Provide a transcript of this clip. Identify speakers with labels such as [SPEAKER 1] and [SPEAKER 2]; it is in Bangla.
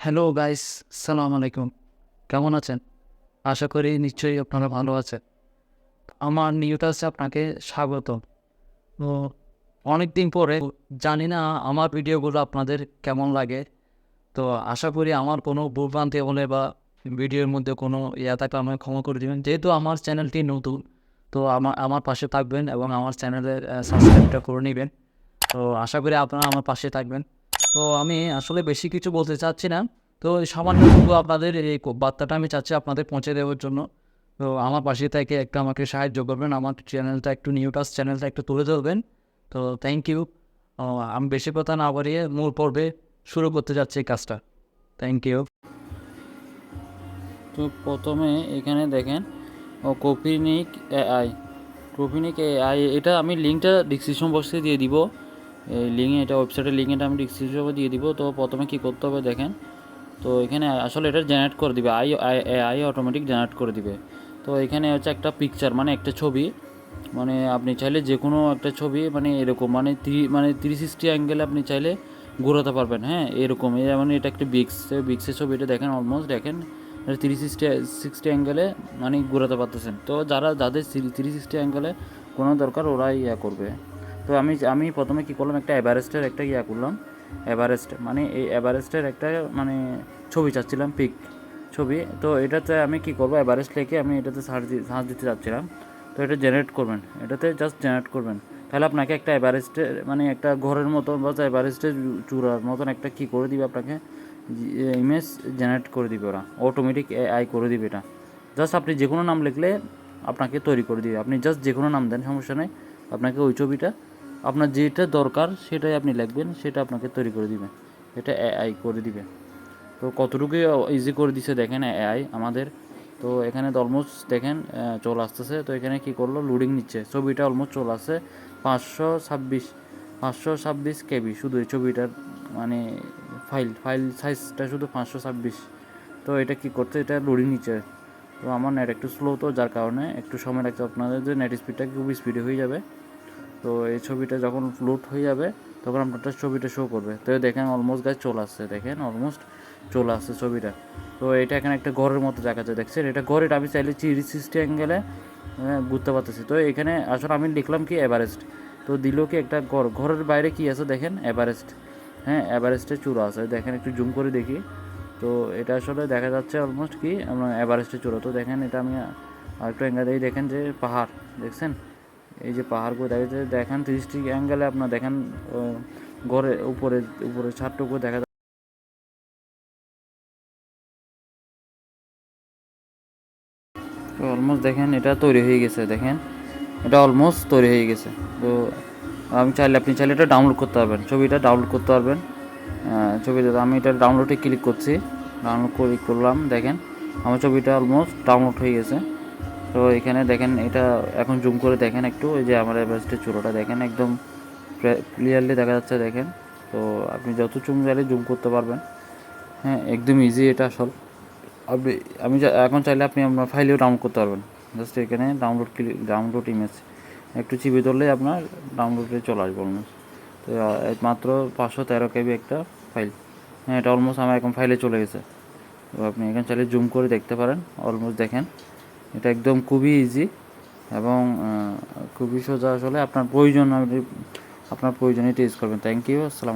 [SPEAKER 1] হ্যালো গাইস, সালাম আলাইকুম। কেমন আছেন? আশা করি নিশ্চয়ই আপনারা ভালো আছেন। আমার নিউ টাচে আপনাকে স্বাগতম। তো অনেকদিন পরে জানি না আমার ভিডিওগুলো আপনাদের কেমন লাগে। তো আশা করি আমার কোনো ভুলভ্রান্তি হলে বা ভিডিওর মধ্যে কোনো থাকলে আমাকে ক্ষমা করে দিবেন। যেহেতু আমার চ্যানেলটি নতুন, তো আমার পাশে থাকবেন এবং আমার চ্যানেলের সাবস্ক্রাইবটা করে নিবেন। তো আশা করি আপনারা আমার পাশে থাকবেন। তো আমি আসলে বেশি কিছু বলতে চাচ্ছি না। তো এই সামান্যটুকু আপনাদের এই বার্তাটা আমি চাচ্ছি আপনাদের পৌঁছে দেওয়ার জন্য। তো আমার পাশে থেকে একটু আমাকে সাহায্য করবেন। আমার চ্যানেলটা একটু নিউ টাচ চ্যানেলটা একটু তুলে ধরবেন। তো থ্যাংক ইউ। আমি বেশি কথা না বাড়িয়ে মূল পর্বে শুরু করতে যাচ্ছি এই কাজটা। Thank you.
[SPEAKER 2] তো প্রথমে এখানে দেখেন কপিনিক এআই এটা আমি লিঙ্কটা ডিসক্রিপশন বক্সে দিয়ে দিব। এই লিঙ্ক এটা ওয়েবসাইটের লিঙ্ক এটা আমি ডিসক্রিপশনে দিয়ে দিব। তো প্রথমে কি করতে হবে দেখেন, তো এখানে আসলে এটা জেনারেট করে দিবে, এআই অটোমেটিক জেনারেট করে দিবে। তো এখানে হচ্ছে একটা পিকচার মানে একটা ছবি, মানে আপনি চাইলে যে কোনো একটা ছবি মানে এরকম মানে 360 অ্যাঙ্গেলে আপনি চাইলে ঘোরাতে পারবেন। হ্যাঁ, এরকম মানে এটা একটা বিক্সের ছবি, এটা দেখেন অলমোস্ট দেখেন 360 অ্যাঙ্গেলে মানে ঘোরাতে পারতেছেন। তো যাদের 360 অ্যাঙ্গেলে কোনো দরকার ওরা করবে। তো আমি প্রথমে কী করলাম, একটা এভারেস্টের একটা করলাম। এভারেস্ট মানে এই এভারেস্টের একটা মানে ছবি চাচ্ছিলাম, ছবি। তো এটাতে আমি কী করবো, এভারেস্ট লিখে আমি এটাতে সার্চ দিতে চাচ্ছিলাম। তো এটা জেনারেট করবেন, এটাতে জাস্ট জেনারেট করবেন, তাহলে আপনাকে একটা এভারেস্টের মানে একটা ঘরের মতন বা এভারেস্টের চূড়ার মতন একটা কী করে দিবে, আপনাকে ইমেজ জেনারেট করে দিবে, ওরা অটোমেটিক এআই করে দিবে। এটা জাস্ট আপনি যে কোনো নাম লিখলে আপনাকে তৈরি করে দিবে। আপনি জাস্ট যে কোনো নাম দেন, সমস্যা নেই, আপনাকে ওই ছবিটা আপনার যেটা দরকার সেটাই আপনি লিখবেন, সেটা আপনাকে তৈরি করে দিবে, এটা এআই করে দিবে। তো কতটুকু ইজি করে দিছে দেখেন এআই আমাদের। তো এখানে তো অলমোস্ট দেখেন চলে আসতেছে। তো এখানে কী করলো, লোডিং নিচ্ছে, ছবিটা অলমোস্ট চলে আসছে 526 কেবি শুধু এই ছবিটার মানে ফাইল সাইজটা শুধু 526। তো এটা কী করতে, এটা লোডিং নিচ্ছে। তো আমার নেট একটু স্লো, তো যার কারণে একটু সময় লাগছে। আপনাদের যে নেট স্পিডটা খুব স্পিডে হয়ে যাবে। তো এই ছবিটা যখন লোড হয়ে যাবে তখন আপনারটা ছবিটা শো করবে। তো দেখেন অলমোস্ট গাছ চলে আসছে, দেখেন অলমোস্ট চলে আসছে ছবিটা। তো এটা এখানে একটা ঘরের মতো দেখা যায়, দেখছেন এটা ঘর, এটা আমি চাইলে 360 অ্যাঙ্গেলে বুঝতে পারতেছি। তো এখানে আসলে আমি লিখলাম কি এভারেস্ট, তো দিল কি একটা ঘরের বাইরে কি আছে দেখেন এভারেস্ট। হ্যাঁ, এভারেস্টের চূড়া আছে, দেখেন একটু জুম করে দেখি। তো এটা আসলে দেখা যাচ্ছে অলমোস্ট কি আমরা এভারেস্টের চূড়া। তো দেখেন এটা আমি আরেকটু অ্যাঙ্গেল দিয়ে দেখেন যে পাহাড় দেখছেন, এই যে পাহাড়গুলো দেখা যাচ্ছে, দেখেন 360 অ্যাঙ্গেলে আপনার দেখেন ঘরে উপরে উপরে ছাদটুকু দেখা যাচ্ছে। তো অলমোস্ট দেখেন এটা তৈরি হয়ে গেছে, দেখেন এটা অলমোস্ট তৈরি হয়ে গেছে। তো আপনি চাইলে এটা ডাউনলোড করতে পারবেন, ছবিটা ডাউনলোড করতে পারবেন। ছবিটা আমি এটা ডাউনলোডে ক্লিক করছি, করলাম, দেখেন আমার ছবিটা অলমোস্ট ডাউনলোড হয়ে গেছে। তো এখানে দেখেন এটা এখন জুম করে দেখেন একটু, ওই যে আমার এভারেস্টের চূড়াটা দেখেন একদম ক্লিয়ারলি দেখা যাচ্ছে, দেখেন। তো আপনি যত চাইলে জুম করতে পারবেন। হ্যাঁ, একদম ইজি এটা আসল। আপনি এখন চাইলে আপনি আপনার ফাইলেও ডাউনলোড করতে পারবেন। জাস্ট এখানে ডাউনলোড ইমেজ একটু চিপে ধরলেই আপনার ডাউনলোডে চলে আসবে অলমোস্ট। তো মাত্র 513 কেবি একটা ফাইল। হ্যাঁ, এটা অলমোস্ট আমার এখন ফাইলে চলে গেছে। তো আপনি এখানে চাইলে জুম করে দেখতে পারেন, অলমোস্ট দেখেন এটা একদম খুবই ইজি এবং খুবই সোজা। আসলে আপনার প্রয়োজনে এটা ইউজ করবেন। থ্যাংক ইউ, আসসালাম।